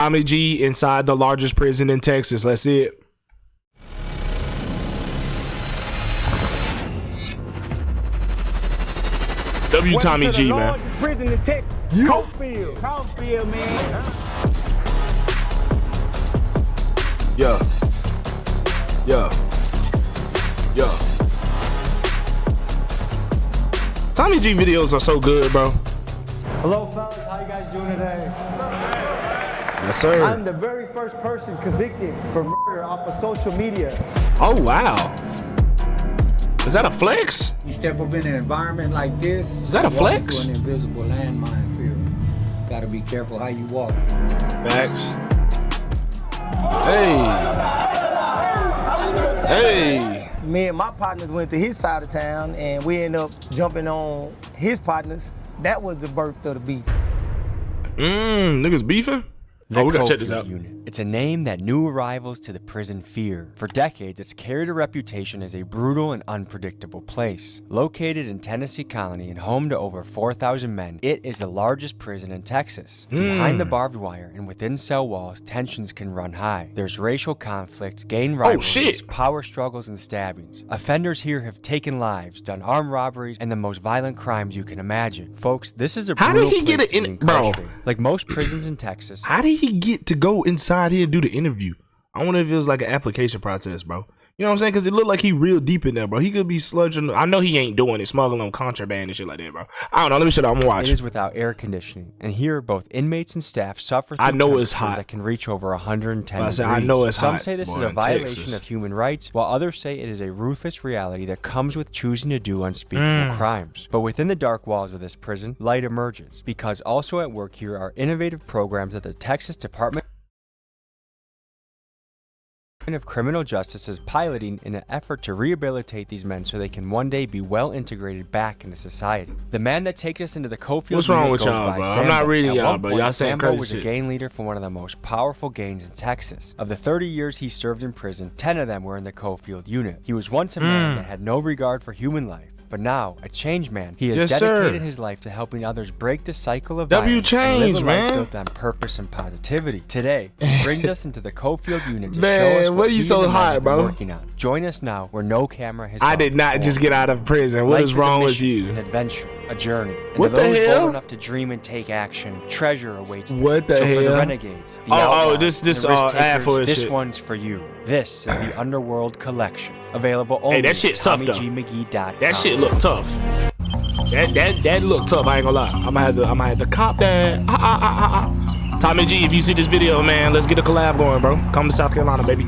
Tommy G inside the largest prison in Texas. Let's see it. W Tommy G, man. Prison in Texas. Coffield. Coffield, man. Yeah. Yeah. Yeah. Tommy G videos are so good, bro. Hello, fellas. How you guys doing today? Yes, sir. I'm the very first person convicted for murder off of social media. Oh, wow. Is that a flex? You step up in an environment like this. Is that a flex? Into an invisible landmine field. Gotta be careful how you walk. Facts. Hey. Hey. Me and my partners went to his side of town and we ended up jumping on his partners. That was the birth of the beef. Niggas beefing? Oh, we gotta check this out. Unit. It's a name that new arrivals to the prison fear. For decades, it's carried a reputation as a brutal and unpredictable place. Located in Tennessee Colony and home to over 4,000 men, it is the largest prison in Texas. Behind the barbed wire and within cell walls, tensions can run high. There's racial conflict, gang rivalries, power struggles, and stabbings. Offenders here have taken lives, done armed robberies, and the most violent crimes you can imagine. Folks, this is a brutal How did he get it in, bro? Like most prisons in Texas. How did he get to go inside here and do the interview? I wonder if it was like an application process, bro. You know what I'm saying? Because it looked like he real deep in there, bro. He could be sludging. I know he ain't doing it, smuggling on contraband and shit like that, bro. I don't know. Let me shut up. I'm gonna watch. It is without air conditioning, and here both inmates and staff suffer through I know it's temperatures hot. that can reach over 110 degrees. I know it's Some hot. say this Boy, is a in violation Texas. of human rights, while others say it is a ruthless reality that comes with choosing to do unspeakable crimes. But within the dark walls of this prison, light emerges, because also at work here are innovative programs that the Texas Department of Criminal Justice is piloting in an effort to rehabilitate these men so they can one day be well integrated back into society. The man that takes us into the Coffield What's wrong unit with goes y'all, by bro? I'm Sambo. not reading At y'all, one bro. point, Y'all saying Sambo crazy was a shit. gang leader for one of the most powerful gangs in Texas. Of the 30 years he served in prison, 10 of them were in the Coffield unit. He was once a man that had no regard for human life. But now, a changed man, he has dedicated his life to helping others break the cycle of violence and live a life built on purpose and positivity. Today, he brings us into the Coffield unit to show us what you he so and the men hot, have been bro? working on. Join us now where no camera has I gone did not before. just get out of prison. What Life is a wrong with mission, you? An adventure, a journey. And What to the those hell? bold enough to dream and take action, treasure awaits them. What the so for the hell? renegades, the Oh, outlaws, this and the risk ad for takers, this this shit. one's for you. This is the Underworld Collection. Available only that shit at tough, though. TommyGMcGee.com. That shit look tough. That look tough. I ain't gonna lie. I'm gonna have to cop that. Tommy G, if you see this video, man, let's get a collab going, bro. Come to South Carolina, baby.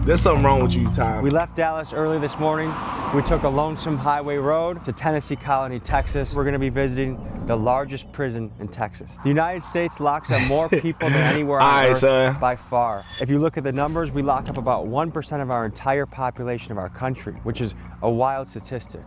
There's something wrong with you, Tom. We left Dallas early this morning. We took a lonesome highway road to Tennessee Colony, Texas. We're gonna be visiting the largest prison in Texas. The United States locks up more people than anywhere on Earth by far. If you look at the numbers, we lock up about 1% of our entire population of our country, which is a wild statistic.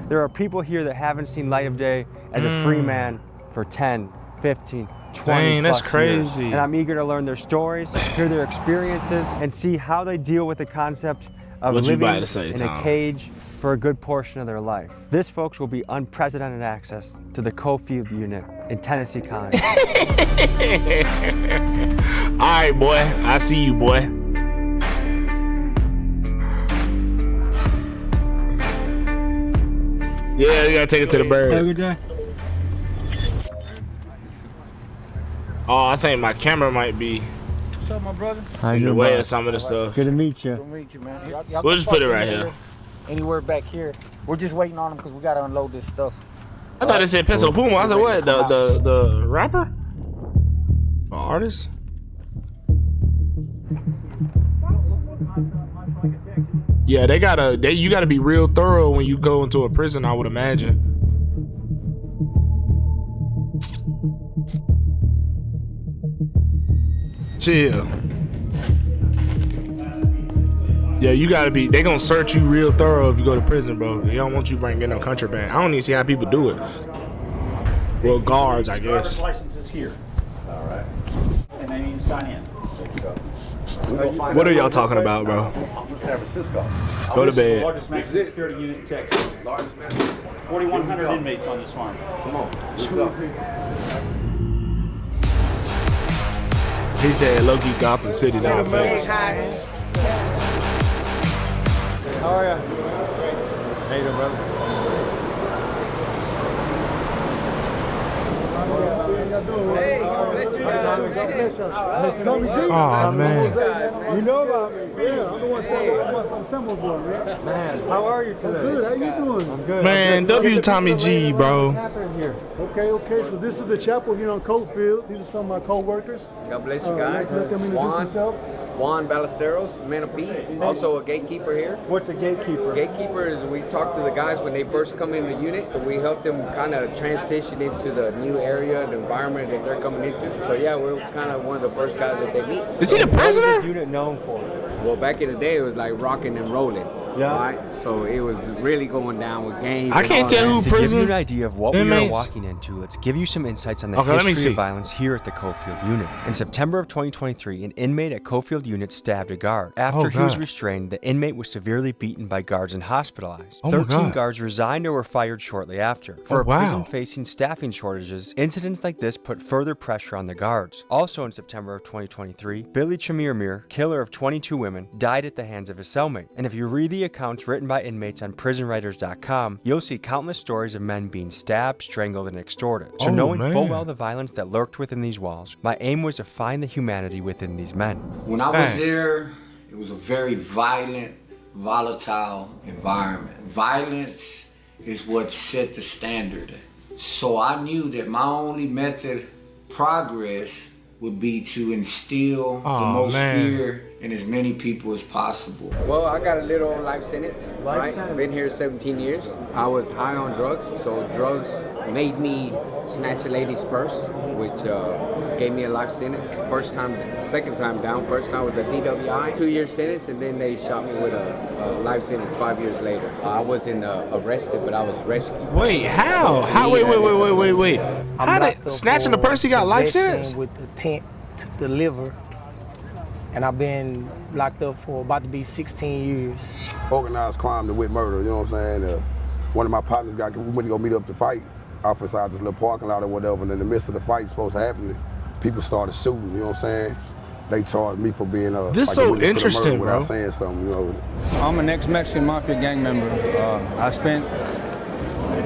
There are people here that haven't seen light of day as a free man for 10, 15, 20 Dang, that's plus years. crazy. And I'm eager to learn their stories, hear their experiences, and see how they deal with the concept of What you living about to say, in Tom? a cage for a good portion of their life. This, folks, will be unprecedented access to the Coffield unit in Tennessee Colony. All right, boy. I see you, boy. Yeah, you gotta take it to the bird. Have a good day. Oh, I think my camera might be What's up, my brother? in the way of some of the stuff. Good to meet you. Good to meet you, man. We'll just put it right here. Anywhere back here. We're just waiting on them because we gotta unload this stuff. I thought it said Peso Puma. I said, what? The rapper? Or artist? Yeah, you gotta be real thorough when you go into a prison, I would imagine. Chill. Yeah, you gotta be. They gonna search you real thorough if you go to prison, bro. They don't want you bringing no contraband. I don't even see how people do it. Well, guards, I guess. License is here. All right. And they need to sign in. What are y'all talking about, bro? I'm from San Francisco. Go to This is the bed. largest maximum security unit in Texas. 4,100 inmates on this farm. Come on, let's go. He said low-key Gotham City, not facts. How are ya? How you doing, brother? Hey, God bless you guys. Tommy G. Oh, man. You know about me. Yeah, I'm the one selling symbols, man. Man, how are you today? I'm good. How you doing? I'm good. Man, W Tommy G, bro. Okay. So this is the chapel here on Coffield. These are some of my co-workers. God bless you guys. Let them introduce themselves. Juan Ballesteros, man of peace, also a gatekeeper here. What's a gatekeeper? Gatekeeper is we talk to the guys when they first come in the unit, so we help them kind of transition into the new area, the environment that they're coming into. So yeah, we're kind of one of the first guys that they meet. Is he the prisoner? What's the unit known for? Well, back in the day, it was like rocking and rolling. Yeah. Right? So it was really going down with gangs. I can't tell who To give you prison. an idea of what we are inmates. walking into, let's give you some insights on the Okay, let me history see. of violence here at the Coffield unit. In September of 2023, an inmate at Coffield unit stabbed a guard. After he was God. restrained, the inmate was severely beaten by guards and hospitalized. Oh my 13 God. guards resigned or were fired shortly after. For Oh, a wow. prison facing staffing shortages, incidents like this put further pressure on the guards. Also in September of 2023, Billy Chamirmir, killer of 22 women, died at the hands of his cellmate. And if you read the accounts written by inmates on prisonwriters.com, you'll see countless stories of men being stabbed, strangled, and extorted. So Oh, knowing full man. well the violence that lurked within these walls, my aim was to find the humanity within these men. When I was Thanks. there, it was a very violent, volatile environment. Violence is what set the standard. So I knew that my only method progress would be to instill the Aw, most man. fear in as many people as possible. Well, I got a little life sentence, right? sentence. Been here 17 years. I was high on drugs, so drugs made me snatch a lady's purse, which gave me a life sentence. Second time down. First time was a DWI, 2-year sentence, and then they shot me with a life sentence 5 years later. I wasn't arrested, but I was rescued. Wait, how? Wait. I'm How locked did up snatching the for purse? He got life possession sentence. with the intent to deliver, and I've been locked up for about to be 16 years. Organized crime to with murder, you know what I'm saying? One of my partners we went to go meet up to fight off inside this little parking lot or whatever, and in the midst of the fight supposed to happen, people started shooting, you know what I'm saying? They charged me for being This like so a witness to the interesting, murder without bro. saying something, you know. I'm an ex-Mexican Mafia gang member. I spent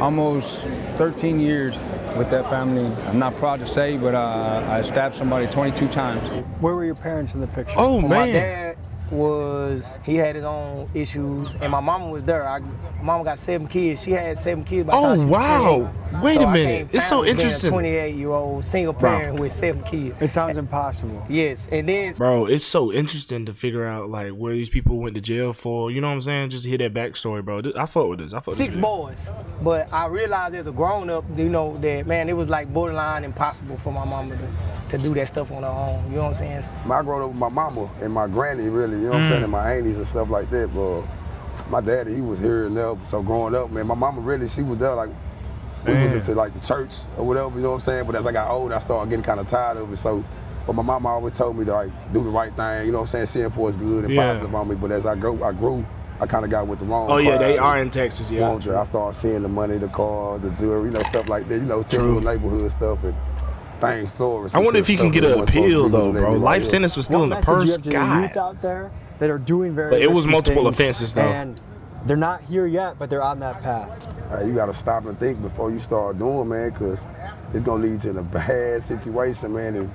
almost 13 years with that family. I'm not proud to say, but I stabbed somebody 22 times. Where were your parents in the picture? Oh, My man. dad he had his own issues, and my mama was there. My mama got 7 kids. She had 7 kids by the time Oh, she was wow. 28. Wait So a I minute. came It's so family being interesting. A 28-year-old single parent with 7 kids. It sounds impossible. Yes, and then Bro, it's so interesting to figure out like where these people went to jail for. You know what I'm saying? Just to hear that backstory, bro. I fuck with this. 6 boys. But I realized as a grown-up, you know, that, man, it was like borderline impossible for my mama to do that stuff on her own. You know what I'm saying? I grew up with my mama and my granny, really, you know what I'm saying, and my aunties and stuff like that, but my daddy, he was here and there. So growing up, man, my mama really, she was there, like, we was into like the church or whatever, you know what I'm saying? But as I got older, I started getting kind of tired of it. So, but my mama always told me to like do the right thing, you know what I'm saying? Seeing for it's good and Yeah. positive on me. But as I grew, I kind of got with the wrong Oh, yeah, they crowd. are in Texas, yeah. I started seeing the money, the cars, the jewelry, you know, stuff like that, you know, True. typical neighborhood stuff and things flourish. I wonder if he can get an appeal, though, bro. Life sentence. sentence was still in the purse. God. out there that are doing very But it was risky multiple things, offenses, though. and they're not here yet, but they're on that path. You gotta stop and think before you start doing, man, because it's gonna lead you in a bad situation, man. And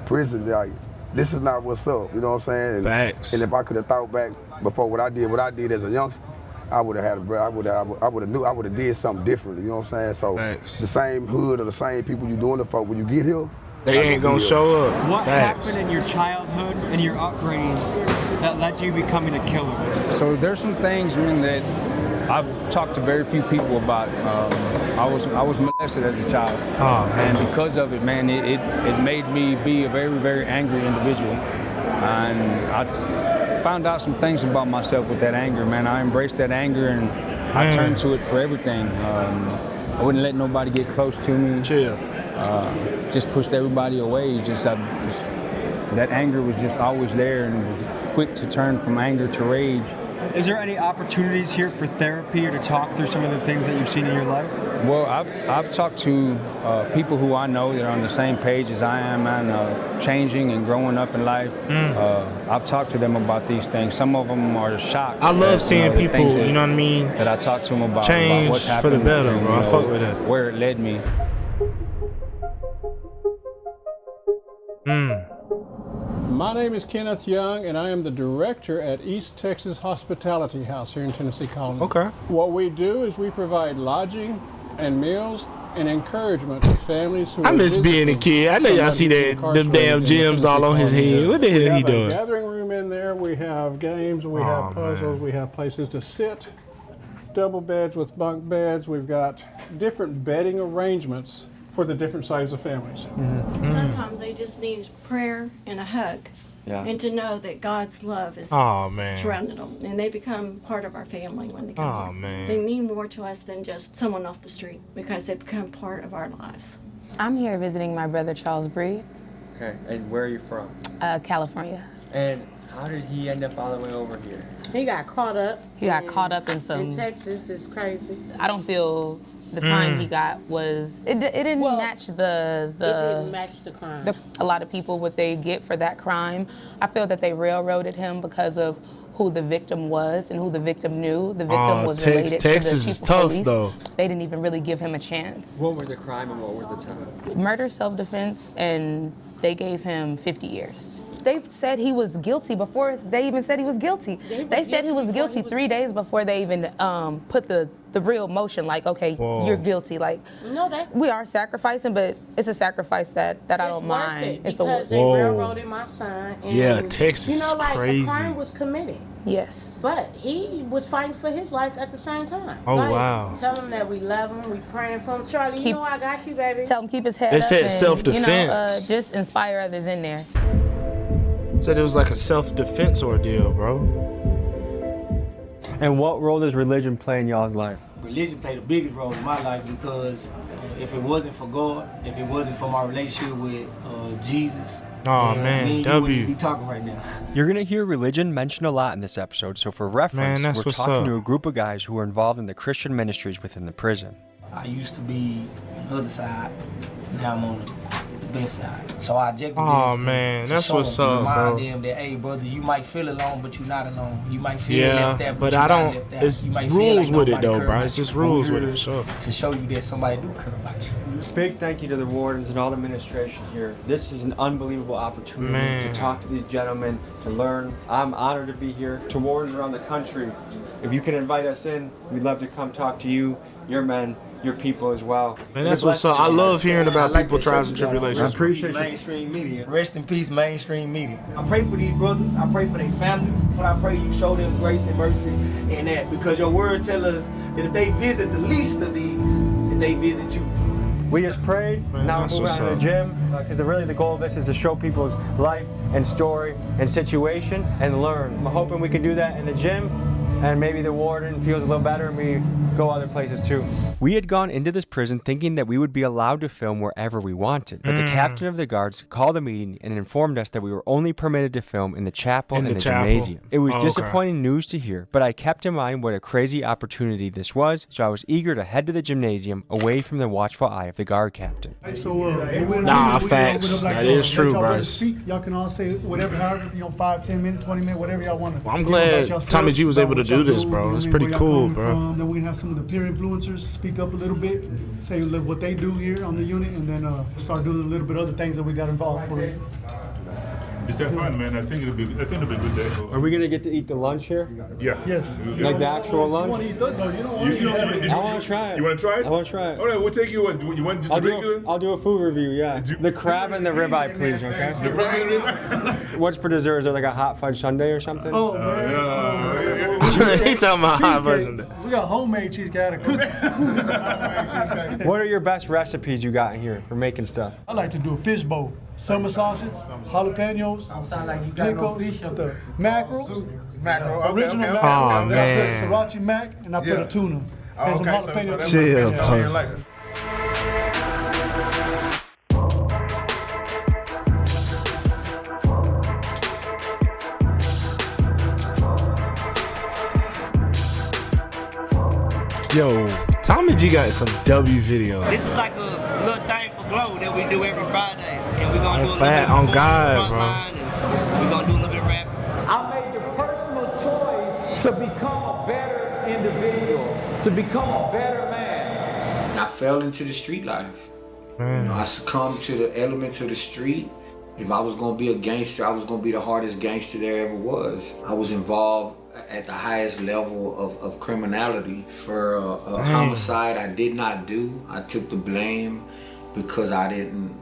prison, like, this is not what's up, you know what I'm saying? And, Facts. and if I could have thought back before what I did as a youngster, I would have did something differently, you know what I'm saying? So Facts. the same hood or the same people you doing it for, when you get here, They ain't gonna show up. What Facts. happened in your childhood and your upbringing that led to you becoming a killer? So there's some things, man, that I've talked to very few people about. I was molested as a child, and because of it, man, it made me be a very, very angry individual. And I found out some things about myself with that anger, man. I embraced that anger and I turned to it for everything. I wouldn't let nobody get close to me. Chill. Just pushed everybody away. That anger was just always there and was quick to turn from anger to rage. Is there any opportunities here for therapy or to talk through some of the things that you've seen in your life? Well, I've talked to people who I know that are on the same page as I am, man, changing and growing up in life. I've talked to them about these things. Some of them are shocked. I love seeing the people, things that, you know what I mean? That I talked to them about Change what's for happened, the better, and, bro. I fuck with that. Where it led me. My name is Kenneth Young, and I am the director at East Texas Hospitality House here in Tennessee Colony. Okay. What we do is we provide lodging and meals and encouragement to families who I miss being a kid. I know y'all see that them damn gems all on his head. What the hell he We doing? have a gathering room in there. We have games. We have puzzles. We have places to sit. Double beds with bunk beds. We've got different bedding arrangements for the different sizes of families. Sometimes they just need prayer and a hug. Yeah. And to know that God's love is surrounding them. And they become part of our family when they come here. They mean more to us than just someone off the street because they become part of our lives. I'm here visiting my brother Charles Bree. Okay, and where are you from? California. And how did he end up all the way over here? He got caught up. He got caught up in some... In Texas, it's crazy. I don't feel the time he got was... It didn't match the... It didn't match the crime. A lot of people, what they get for that crime. I feel that they railroaded him because of who the victim was and who the victim knew. The victim was related Texas to the is chief tough, police. though. They didn't even really give him a chance. What was the crime and what was the time? Murder, self-defense, and they gave him 50 years. They said he was guilty before they even said he was guilty. They said he was guilty 3 days before they even put the real motion, like, okay, you're guilty. Like, no, we are sacrificing, but it's a sacrifice that I don't mind. It's because they railroaded my son. And, Texas you know, like, crazy. the crime was committed. Yes. But he was fighting for his life at the same time. Oh, like, wow. Tell him that we love him, we praying for him. Charlie, you know I got you, baby. Tell him keep his head They up. said and, self-defense. Just inspire others in there. Said it was like a self-defense ordeal, bro. And what role does religion play in y'all's life? Religion played the biggest role in my life because if it wasn't for God, if it wasn't for my relationship with Jesus, me and you wouldn't be talking right now. You're gonna hear religion mentioned a lot in this episode, so for reference, Man, we're talking to a group of guys who are involved in the Christian ministries within the prison. I used to be on the other side, now I'm on the best side. So I objected to that's show what's them, up, remind bro. them that, hey, brother, you might feel alone, but you're not alone. You might feel left out, but you're I not don't. left out. It's You might rules feel like with it nobody though, care bro. about It's you. just rules with it, sure. To show you that somebody do care about you. Big thank you to the wardens and all the administration here. This is an unbelievable opportunity to talk to these gentlemen, to learn. I'm honored to be here. To wardens around the country, if you can invite us in, we'd love to come talk to you, your men, your people as well. Man, that's what's up. I love hearing about people trials and tribulations. I appreciate mainstream media. Rest in peace, mainstream media. I pray for these brothers. I pray for their families. But I pray you show them grace and mercy in that. Because your word tells us that if they visit the least of these, that they visit you. We just prayed, now we're moving on to the gym, because really the goal of this is to show people's life and story and situation and learn. I'm hoping we can do that in the gym, and maybe the warden feels a little better and we go other places too. We had gone into this prison thinking that we would be allowed to film wherever we wanted, but the captain of the guards called a meeting and informed us that we were only permitted to film in the chapel and the gymnasium. It was disappointing news to hear, but I kept in mind what a crazy opportunity this was, so I was eager to head to the gymnasium away from the watchful eye of the guard captain. Facts. That is true, Bryce. Y'all can all say whatever, however, 5, 10 minutes, 20 minutes, whatever y'all want to. Well, I'm glad Tommy G was able to do this, bro. It's pretty cool, bro. Then we have some of the peer influencers speak up a little bit, say what they do here on the unit, and then start doing a little bit of other things that we got involved for. It's that fun, man. I think it'll be a good day. Are we gonna get to eat the lunch here? Yeah. Yes. Like the actual lunch? You want to eat that? No, you don't want to eat that. I want to try it. You want to try it? I want to try it. All right, we'll take you one. You want just the regular? I'll do a food review, yeah. The crab and the ribeye, please, okay? The regular ribeye? What's for dessert? Is there like a hot fudge sundae or something? Oh, man. He talking about hot version. We got homemade cheesecake out of cookies. What are your best recipes you got in here for making stuff? I like to do a fish bowl. Summer sausages, jalapenos, pickles, the mackerel, original mackerel. Then I put sriracha mac and I put a tuna. And some jalapeno. Chill, bro. Yo, Tommy G got some W videos. This is like a little thing for Glow that we do every Friday. And we're going to do a little Fat, bit on of God, bro. We're going to do a little bit of rap. I made the personal choice to become a better individual, to become a better man. And I fell into the street life. You know, I succumbed to the elements of the street. If I was gonna be a gangster, I was gonna be the hardest gangster there ever was. I was involved at the highest level of criminality for a homicide I did not do. I took the blame because I didn't,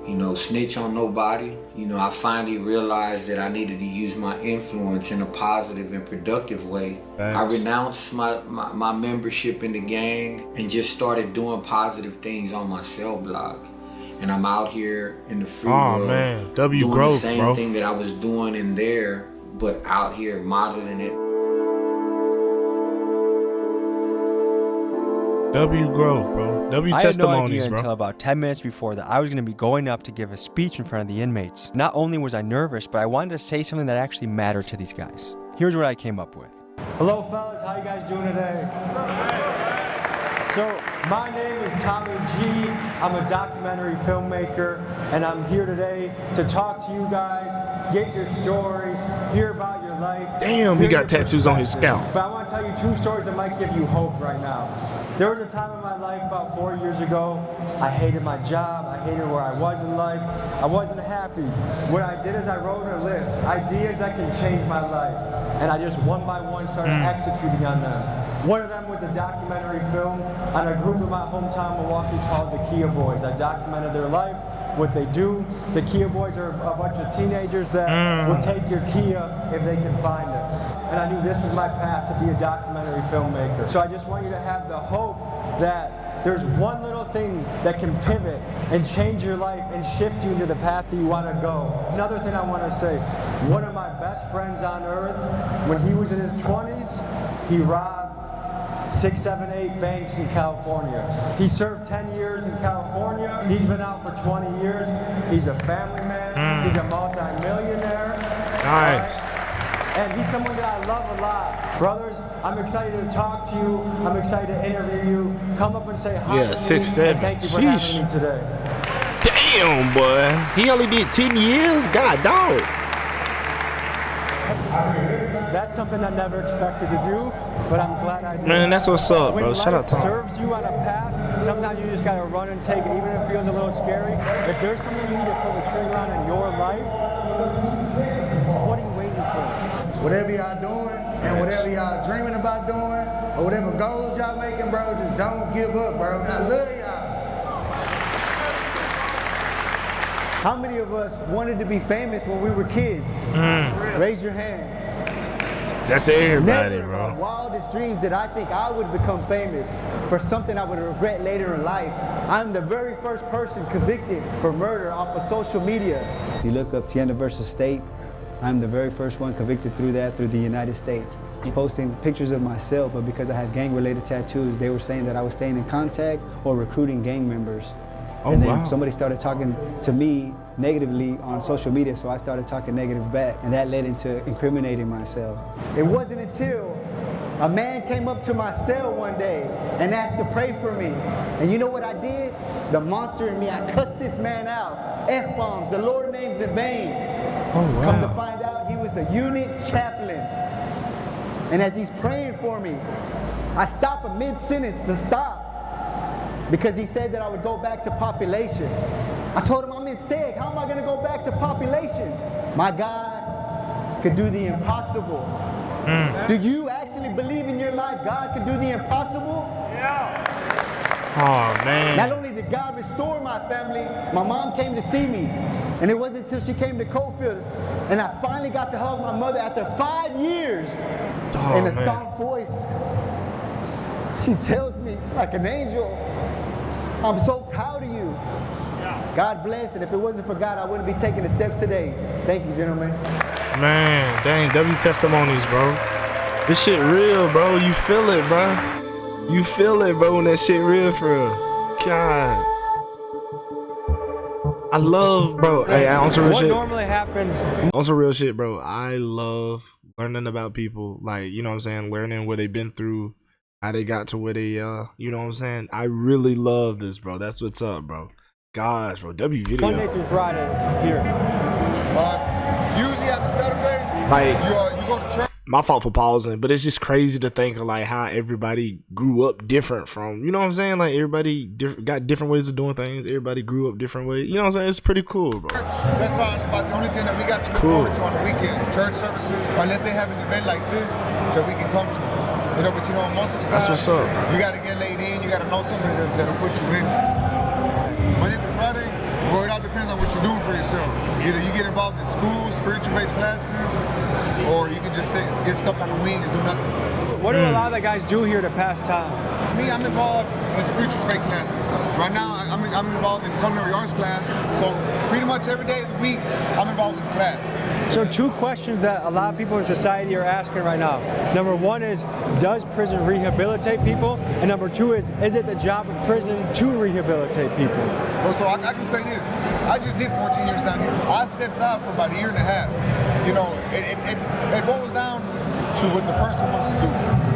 you know, snitch on nobody. You know, I finally realized that I needed to use my influence in a positive and productive way. I renounced my membership in the gang and just started doing positive things on my cell block. And I'm out here in the free world W doing growth, the same bro. thing that I was doing in there, but out here modeling it. W growth, bro. W I had no idea testimonies, bro. until about 10 minutes before that I was going to be going up to give a speech in front of the inmates. Not only was I nervous, but I wanted to say something that actually mattered to these guys. Here's what I came up with. Hello, fellas. How you guys doing today? So, my name is Tommy G. I'm a documentary filmmaker, and I'm here today to talk to you guys, get your stories, hear about your life. Damn, he got tattoos on his scalp. But I want to tell you 2 stories that might give you hope right now. There was a time in my life about 4 years ago, I hated my job, I hated where I was in life, I wasn't happy. What I did is I wrote a list, ideas that can change my life, and I just one by one started executing on them. One of them was a documentary film on a group in my hometown, Milwaukee, called the Kia Boys. I documented their life, what they do. The Kia Boys are a bunch of teenagers that will take your Kia if they can find it. And I knew this was my path to be a documentary filmmaker. So I just want you to have the hope that there's one little thing that can pivot and change your life and shift you into the path that you want to go. Another thing I want to say, one of my best friends on earth, when he was in his 20s, he robbed 6, 7, 8 banks in California. He served 10 years in California. He's been out for 20 years. He's a family man. He's a multi-millionaire. Nice. And he's someone that I love a lot. Brothers, I'm excited to talk to you. I'm excited to interview you. Come up and say hi to me. 6, 7. And thank you for having me today. Damn, boy. He only did 10 years? God, dog. That's something I never expected to do, but I'm glad I did. Man, that's what's up, bro. Shout out to him. When life serves you on a path, sometimes you just gotta run and take it, even if it feels a little scary. If there's something you need to pull the trigger on in your life, what are you waiting for? Whatever y'all doing, and whatever y'all dreaming about doing, or whatever goals y'all making, bro, just don't give up, bro. I love y'all. How many of us wanted to be famous when we were kids? Raise your hand. That's everybody, Never bro. my wildest dreams that I think I would become famous for something I would regret later in life. I'm the very first person convicted for murder off of social media. If you look up Tienda versus State, I'm the very first one convicted through the United States. I'm posting pictures of myself, but because I have gang-related tattoos, they were saying that I was staying in contact or recruiting gang members. And then somebody started talking to me negatively on social media, so I started talking negative back, and that led into incriminating myself. It wasn't until a man came up to my cell one day and asked to pray for me. And you know what I did? The monster in me, I cussed this man out. F-bombs, the Lord names in vain. Come to find out, he was a unit chaplain. And as he's praying for me, I stop a mid-sentence to stop, because he said that I would go back to population. I told him, I'm in SEG, how am I gonna go back to population? My God could do the impossible. Do you actually believe in your life God could do the impossible? Yeah. Oh, man. Not only did God restore my family, my mom came to see me. And it wasn't until she came to Coffield and I finally got to hug my mother after 5 years. In a soft voice, she tells me like an angel, I'm so proud of you. God bless, and if it wasn't for God, I wouldn't be taking the steps today. Thank you, gentlemen. Man, dang, W testimonies, bro. This shit real, bro. You feel it, bro. You feel it, bro, when that shit real for real. God. I love, bro. Hey, on some real what shit. normally happens. On some real shit, bro. I love learning about people. Like, you know what I'm saying? Learning what they've been through. how they got to where they you know what I'm saying? I really love this, bro. That's what's up, bro. Gosh, bro, W video. Monday through Friday here. Usually on Saturday, like you go to church. My fault for pausing, but it's just crazy to think of like how everybody grew up different from, you know what I'm saying? Like everybody got different ways of doing things. Everybody grew up different ways. You know what I'm saying? It's pretty cool, bro. That's probably about the only thing that we got to look forward to on the weekend. Church services, unless they have an event like this that we can come to. You know, but you know, most of the time, that's what's up. You got to get laid in. You got to know somebody that'll put you in. Monday through Friday, well, it all depends on what you're doing for yourself. Either you get involved in school, spiritual-based classes, or you can just get stuck on the wing and do nothing. What do a lot of the guys do here to pass time? Me, I'm involved in spiritual-based classes. So right now, I'm involved in culinary arts class. So pretty much every day of the week, I'm involved with class. So 2 questions that a lot of people in society are asking right now. Number 1 is, does prison rehabilitate people? And number 2 is it the job of prison to rehabilitate people? Well, so I can say this. I just did 14 years down here. I stepped out for about a year and a half. You know, it boils down to what the person wants to do.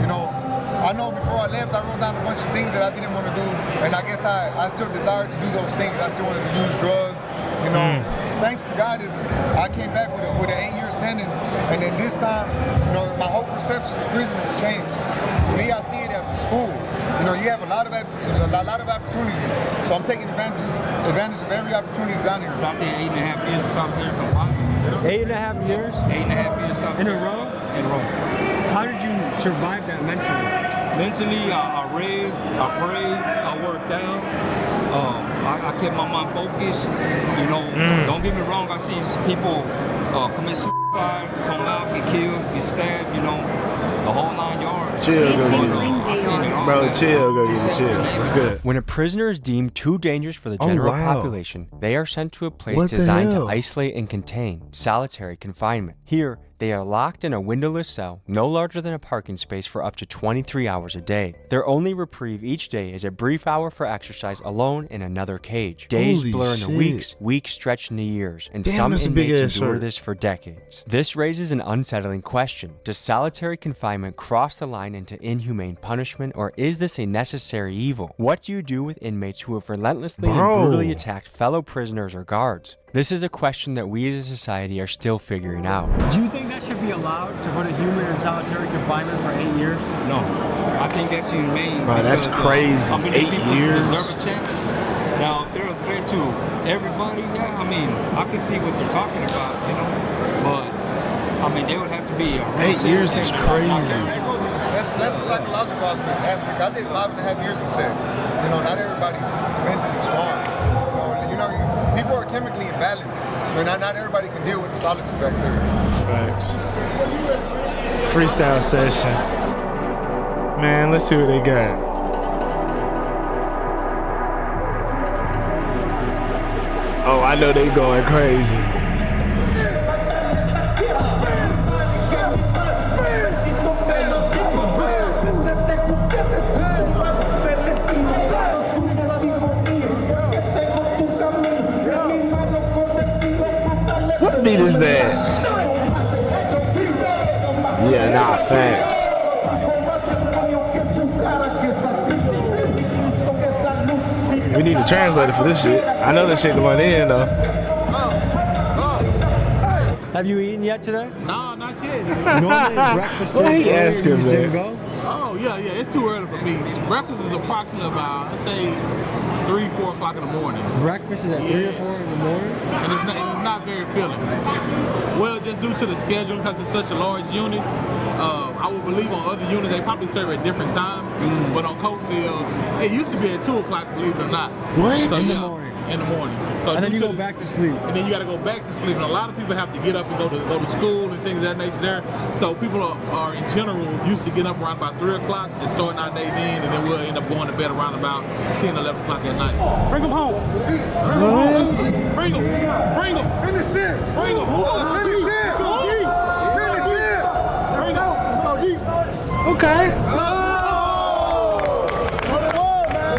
You know, I know before I left, I wrote down a bunch of things that I didn't want to do. And I guess I still desired to do those things. I still wanted to use drugs, you know. Thanks to God, I came back with an 8-year sentence, and then this time, you know, my whole perception of prison has changed. To me, I see it as a school. You know, you have a lot of opportunities, so I'm taking advantage of every opportunity down here. Out there 8.5 years of solitary confinement. 8.5 years? 8.5 years solitary. In a row? In a row. How did you survive that mentally? Mentally, I read, I prayed, I worked out. I kept my mind focused. You know, don't get me wrong. I see people commit suicide, come out, get killed, get stabbed. You know, the whole 9 yards. Chill, go get it. Bro, chill, go get it. Chill. That's good. When a prisoner is deemed too dangerous for the general population, they are sent to a place designed to isolate and contain, solitary confinement. Here, they are locked in a windowless cell, no larger than a parking space, for up to 23 hours a day. Their only reprieve each day is a brief hour for exercise alone in another cage. Days blur into weeks, weeks stretch into years, and some inmates endure this for decades. This raises an unsettling question. Does solitary confinement cross the line into inhumane punishment, or is this a necessary evil? What do you do with inmates who have relentlessly and brutally attacked fellow prisoners or guards? This is a question that we as a society are still figuring out. Do you think that should be allowed to put a human in solitary confinement for 8 years? No. I think that's humane. Bro, that's crazy. 8 years? Deserve a chance. Now, if they're a threat to everybody, yeah, I mean, I can see what they're talking about, you know, but, I mean, they would have to be... 8 years is crazy. That's a psychological aspect. I did 5.5 years in set. You know, not everybody's mentally strong. You know, people are chemically imbalanced. You know, not everybody can deal with the solitude back there. Facts. Freestyle session. Man, let's see what they got. Oh, I know they going crazy. What beat is that? Yeah, nah, facts. We need a translator for this shit. I know this shit going in though. Have you eaten yet today? No, not yet. Normally breakfast What he asking, man? Go? Oh, yeah, it's too early for me. Breakfast is approximately about, let's say, 3, 4 o'clock in the morning. Breakfast is at 3 or 4 in the morning? And it's not very filling. Well, just due to the schedule, because it's such a large unit, I would believe on other units, they probably serve at different times. But on Coffield, it used to be at 2 o'clock, believe it or not. What? So, in the morning. So and then you go back to sleep. And then you got to go back to sleep. And a lot of people have to get up and go to school and things of that nature there. So people are in general used to get up around about 3 o'clock and starting our day then, and then we'll end up going to bed around about 10, 11 o'clock at night. Bring them home. What? Bring them. Bring them. Finish it. Bring them. Finish it. Go deep. Finish it. Bring them. Go deep. Okay.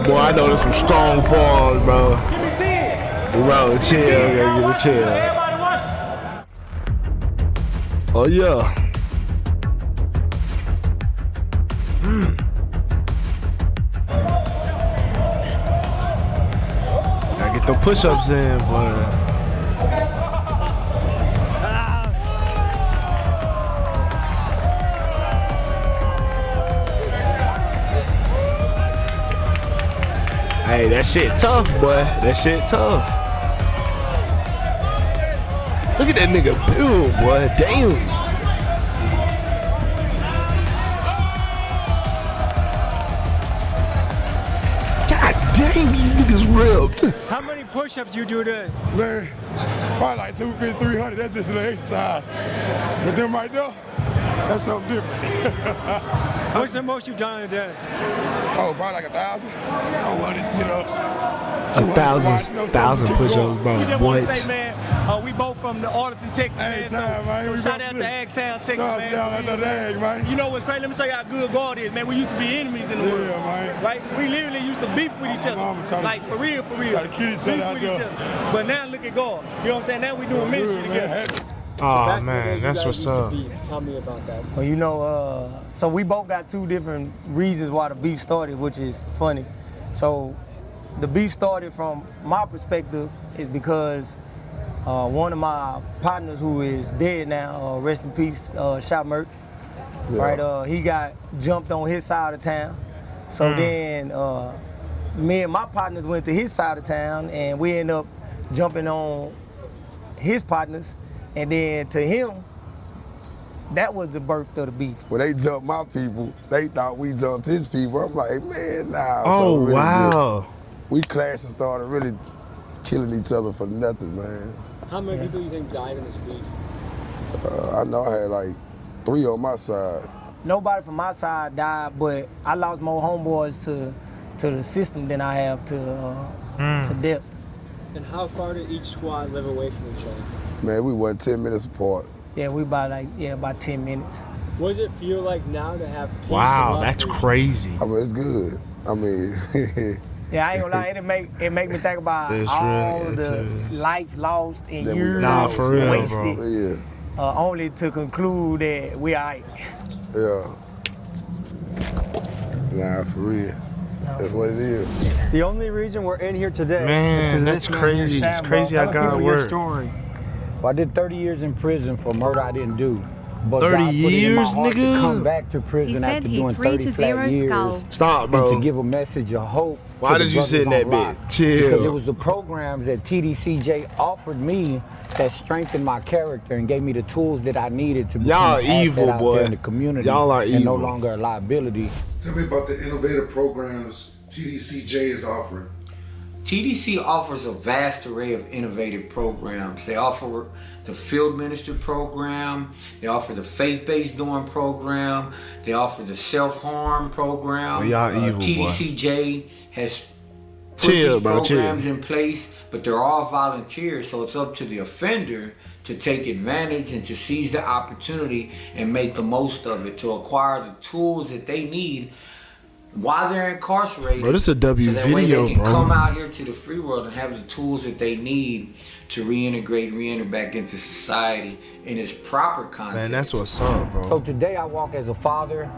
Boy, I know this some strong forms, bro. Bro, chill, gotta get a chill. Oh yeah. the push-ups in, boy. Hey, that shit tough, boy. That shit tough. Look at that nigga build, boy. Damn. God dang, these niggas ripped. How many push-ups you do today? Man, probably like 250, 300. That's just an exercise. But them right there, that's something different. What's the most you've done in a day? Oh, probably like 1,000. Oh, 100 sit-ups. 1,000 push-ups, bro. We just What? want to say, man, we both from the Arlington, Texas, man. So shout out to Agtown, Texas, man. You know what's crazy? Let me show you how good God is, man. We used to be enemies in the world. Man. Right? We literally used to beef with each other. Like, for real. Try to kill each other out there. But now look at God. You know what I'm saying? Now we doing ministry together. Oh man, that's what's up. Tell me about that. Well, you know, so we both got two different reasons why the beef started, which is funny. So the beef started from my perspective is because one of my partners who is dead now, rest in peace, Shot Merck, right? He got jumped on his side of town. So then me and my partners went to his side of town and we ended up jumping on his partners. And then to him, that was the birth of the beef. When they jumped my people, they thought we jumped his people. I'm like, man, nah. Oh, so really wow. We clashed and started really killing each other for nothing, man. How many people do you think died in this beef? I know I had like 3 on my side. Nobody from my side died, but I lost more homeboys to the system than I have to death. And how far did each squad live away from each other? Man, we went 10 minutes apart. Yeah, we about 10 minutes. What does it feel like now to have peace? Wow, that's crazy. I mean, it's good. I mean, yeah, I ain't gonna lie, it make me think about all the life lost and years wasted. Yeah. Only to conclude that we all right. Yeah. Nah, for real. That's what it is. The only reason we're in here today Man, that's crazy. It's crazy how God works. Well, I did 30 years in prison for murder I didn't do. But 30 God put it in my years, heart nigga? to come back to prison after doing 30 flat years. Stop, bro. And to give a message of hope. Why to did the you sit in brothers that on bed? lock. Chill. Because it was the programs that TDCJ offered me that strengthened my character and gave me the tools that I needed to become Y'all an asset evil, out boy. there in the community. Y'all are and evil. no longer a liability. Tell me about the innovative programs TDCJ is offering. TDC offers a vast array of innovative programs. They offer the Field Minister program, they offer the Faith-Based Dorm program, they offer the Self-Harm program. Y'all evil, TDCJ has put Chill, these bro, programs chill. in place, but they're all volunteers, so it's up to the offender to take advantage and to seize the opportunity and make the most of it, to acquire the tools that they need while they're incarcerated. Bro, this is a W so that way video, they can bro. come out here to the free world and have the tools that they need to reintegrate, reenter back into society in its proper context. Man, that's what's up, bro. So today I walk as a father,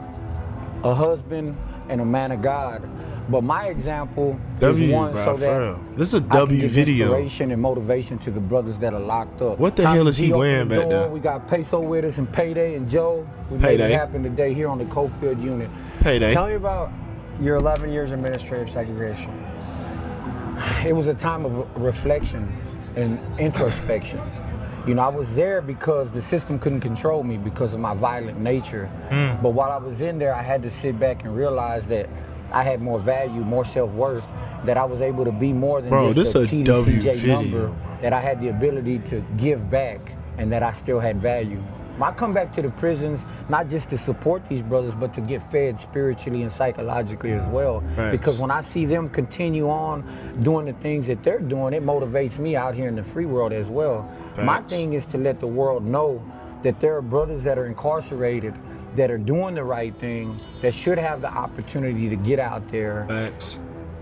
a husband, and a man of God. But my example W, is one bro, so for that real. This is a I can W give video. inspiration and motivation to the brothers that are locked up. What the Tommy hell is he G opened wearing the back door. there? We got Peso with us and Payday and Joe. We Payday. made it happen today here on the Coffield unit. Payday. Tell me about your 11 years of administrative segregation. It was a time of reflection and introspection. You know, I was there because the system couldn't control me because of my violent nature. But while I was in there, I had to sit back and realize that I had more value, more self-worth, that I was able to be more than just a TDCJ number, that I had the ability to give back and that I still had value. I come back to the prisons, not just to support these brothers, but to get fed spiritually and psychologically as well. Thanks. Because when I see them continue on doing the things that they're doing, it motivates me out here in the free world as well. My Thanks. thing is to let the world know that there are brothers that are incarcerated that are doing the right thing, that should have the opportunity to get out there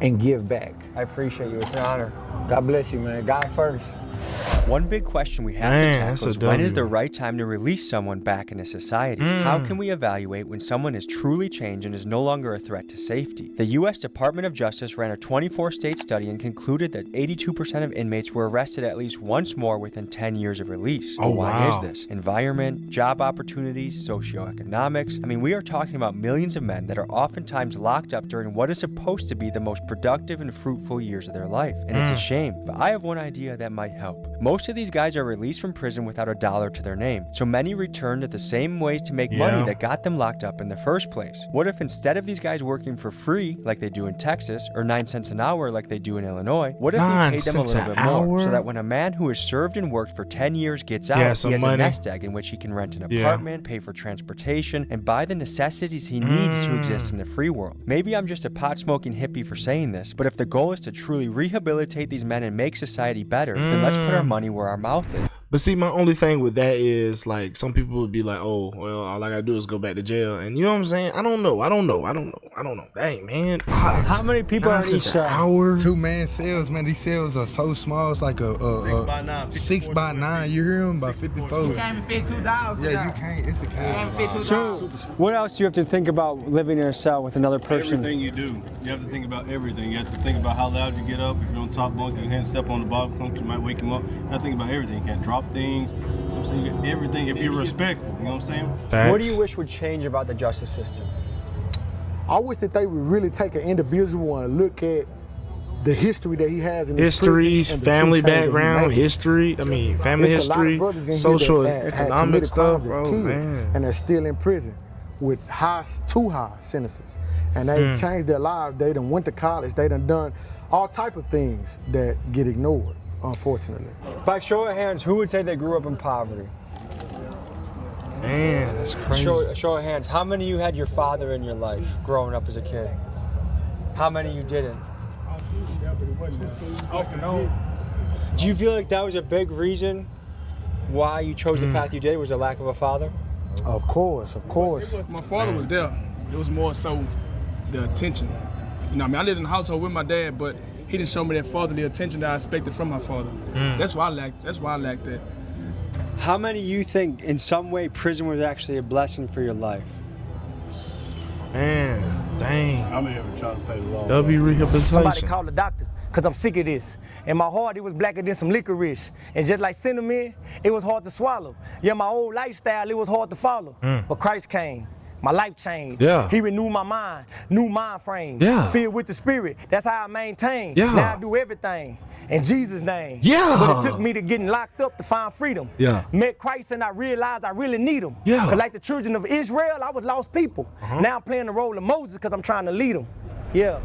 and give back. I appreciate you. It's an honor. God bless you, man. God first. One big question we have to tackle is when is the right time to release someone back into society? How can we evaluate when someone has truly changed and is no longer a threat to safety? The U.S. Department of Justice ran a 24-state study and concluded that 82% of inmates were arrested at least once more within 10 years of release. Oh, why wow. is this? Environment, job opportunities, socioeconomics. I mean, we are talking about millions of men that are oftentimes locked up during what is supposed to be the most productive and fruitful years of their life. And it's a shame, but I have one idea that might help. Most of these guys are released from prison without a dollar to their name, so many return to the same ways to make money that got them locked up in the first place. What if instead of these guys working for free, like they do in Texas, or 9 cents an hour like they do in Illinois, what if we paid them a little bit more, so that when a man who has served and worked for 10 years gets out, he has a nest egg in which he can rent an apartment, pay for transportation, and buy the necessities he needs to exist in the free world. Maybe I'm just a pot-smoking hippie for saying this, but if the goal is to truly rehabilitate these men and make society better, then let's put our money where our mouth is. But see, my only thing with that is, like, some people would be like, oh, well, all I gotta do is go back to jail. And you know what I'm saying? I don't know. Dang, man. How many people are in each cell? 2-man cells, man. These cells are so small. It's like a 6x9. You hear them? About 54. You can't even fit 2 dogs. Yeah, you can't. It's a cage. So, what else do you have to think about living in a cell with another person? Everything you do. You have to think about everything. You have to think about how loud you get up. If you're on top bunk, you can't step on the bottom bunk. You might wake him up. You have to think about everything. You can't drop things. You know what I'm saying? You get everything if you're respectful. You know what I'm saying? What do you wish would change about the justice system? I wish that they would really take an individual and look at the history that he has in his histories, prison, family background, history. I mean, family It's history, social, economic stuff, bro. Kids, Man. and they're still in prison with too high sentences, and they've changed their lives. They done went to college. They done all type of things that get ignored, unfortunately. By show of hands, who would say they grew up in poverty? Man, that's crazy. Show of hands, how many of you had your father in your life growing up as a kid? How many of you didn't? Do you feel like that was a big reason why you chose the path you did, was a lack of a father? Of course. My father was there. It was more so the attention. You know, I mean, I lived in the household with my dad, but he didn't show me that fatherly attention that I expected from my father. That's why I lacked that. How many of you think in some way prison was actually a blessing for your life? Man, dang. I'm here trying to pay the law. Rehabilitation. Somebody called the doctor, because I'm sick of this. In my heart, it was blacker than some licorice. And just like cinnamon, it was hard to swallow. Yeah, my old lifestyle, it was hard to follow. But Christ came. My life changed. Yeah. He renewed my mind, new mind frame. Yeah. Filled with the spirit. That's how I maintain. Yeah. Now I do everything in Jesus' name. Yeah. But it took me to getting locked up to find freedom. Yeah. Met Christ and I realized I really need him. Yeah. Because like the children of Israel, I was lost people. Now I'm playing the role of Moses because I'm trying to lead them. Yeah.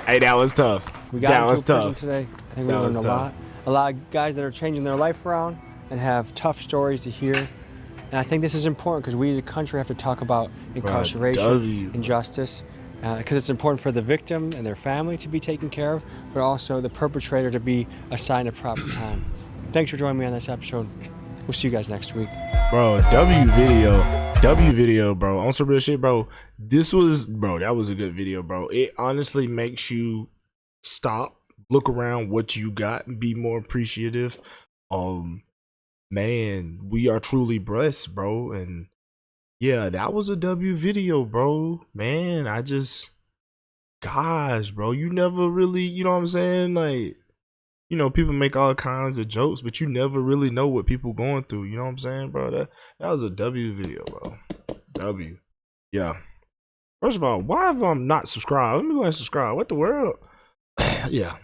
Hey, that was tough. We got into prison today. I think we learned a lot. A lot of guys that are changing their life around and have tough stories to hear. And I think this is important because we as a country have to talk about incarceration, injustice, because it's important for the victim and their family to be taken care of, but also the perpetrator to be assigned a proper time. Thanks for joining me on this episode. We'll see you guys next week. Bro, W video, bro. On some real shit, bro. That was a good video, bro. It honestly makes you stop, look around what you got, and be more appreciative. Man, we are truly blessed, bro. And yeah, that was a W video, bro. Man, gosh, bro, you never really, you know what I'm saying? Like, you know, people make all kinds of jokes, but you never really know what people going through. You know what I'm saying, bro? That was a W video, bro. W. Yeah. First of all, why have I not subscribed? Let me go ahead and subscribe. What the world? Yeah.